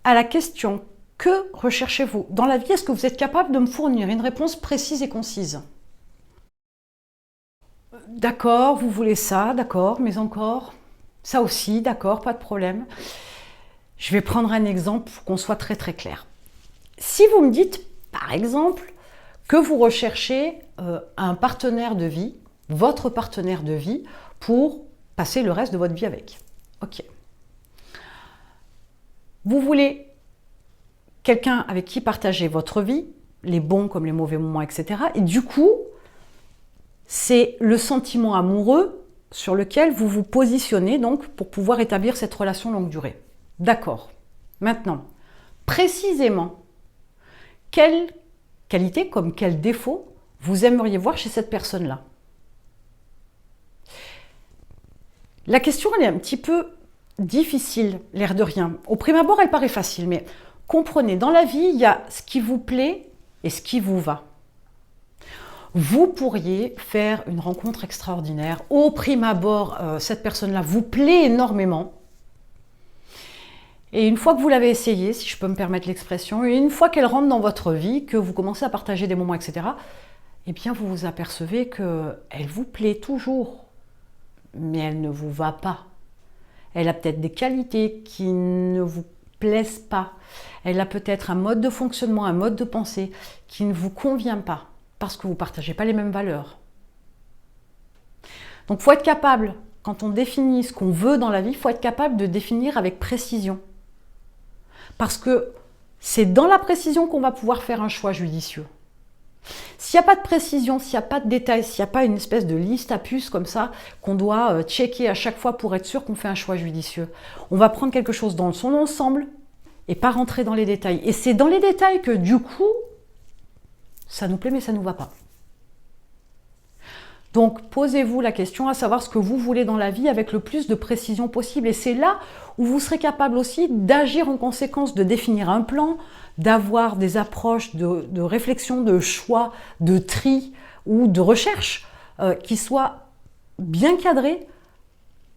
à la question « Que recherchez-vous dans la vie ?» Est-ce que vous êtes capable de me fournir une réponse précise et concise? D'accord, vous voulez ça, d'accord, mais encore? Ça aussi, d'accord, pas de problème. Je vais prendre un exemple pour qu'on soit très très clair. Si vous me dites, par exemple, que vous recherchez un partenaire de vie, votre partenaire de vie, pour passer le reste de votre vie avec. Ok. Vous voulez quelqu'un avec qui partager votre vie, les bons comme les mauvais moments, etc. Et du coup, c'est le sentiment amoureux sur lequel vous vous positionnez donc pour pouvoir établir cette relation longue durée. D'accord. Maintenant, précisément, quelle qualité comme quel défaut vous aimeriez voir chez cette personne-là? La question, elle est un petit peu difficile, l'air de rien. Au prime abord, elle paraît facile, mais comprenez, dans la vie, il y a ce qui vous plaît et ce qui vous va. Vous pourriez faire une rencontre extraordinaire. Au prime abord, cette personne-là vous plaît énormément. Et une fois que vous l'avez essayé, si je peux me permettre l'expression, et une fois qu'elle rentre dans votre vie, que vous commencez à partager des moments, etc., eh bien, vous vous apercevez qu'elle vous plaît toujours, mais elle ne vous va pas. Elle a peut-être des qualités qui ne vous plaisent pas. Elle a peut-être un mode de fonctionnement, un mode de pensée qui ne vous convient pas, parce que vous ne partagez pas les mêmes valeurs. Donc, il faut être capable, quand on définit ce qu'on veut dans la vie, il faut être capable de définir avec précision. Parce que c'est dans la précision qu'on va pouvoir faire un choix judicieux. S'il n'y a pas de précision, s'il n'y a pas de détails, s'il n'y a pas une espèce de liste à puces comme ça, qu'on doit checker à chaque fois pour être sûr qu'on fait un choix judicieux, on va prendre quelque chose dans son ensemble et pas rentrer dans les détails. Et c'est dans les détails que du coup, ça nous plaît mais ça ne nous va pas. Donc, posez-vous la question à savoir ce que vous voulez dans la vie avec le plus de précision possible. Et c'est là où vous serez capable aussi d'agir en conséquence, de définir un plan, d'avoir des approches de réflexion, de choix, de tri ou de recherche qui soient bien cadrées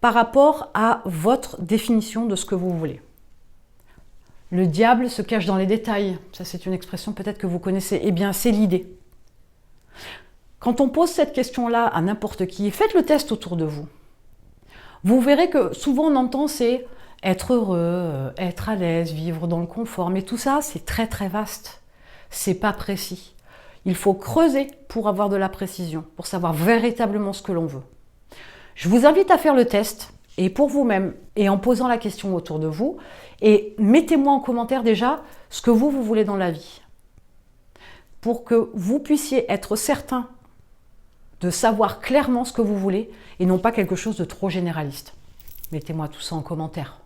par rapport à votre définition de ce que vous voulez. Le diable se cache dans les détails. Ça, c'est une expression peut-être que vous connaissez. Eh bien, c'est l'idée. Quand on pose cette question-là à n'importe qui, faites le test autour de vous. Vous verrez que souvent on entend c'est être heureux, être à l'aise, vivre dans le confort. Mais tout ça, c'est très très vaste. C'est pas précis. Il faut creuser pour avoir de la précision, pour savoir véritablement ce que l'on veut. Je vous invite à faire le test, et pour vous-même, et en posant la question autour de vous, et mettez-moi en commentaire déjà ce que vous voulez dans la vie, pour que vous puissiez être certain de savoir clairement ce que vous voulez et non pas quelque chose de trop généraliste. Mettez-moi tout ça en commentaire.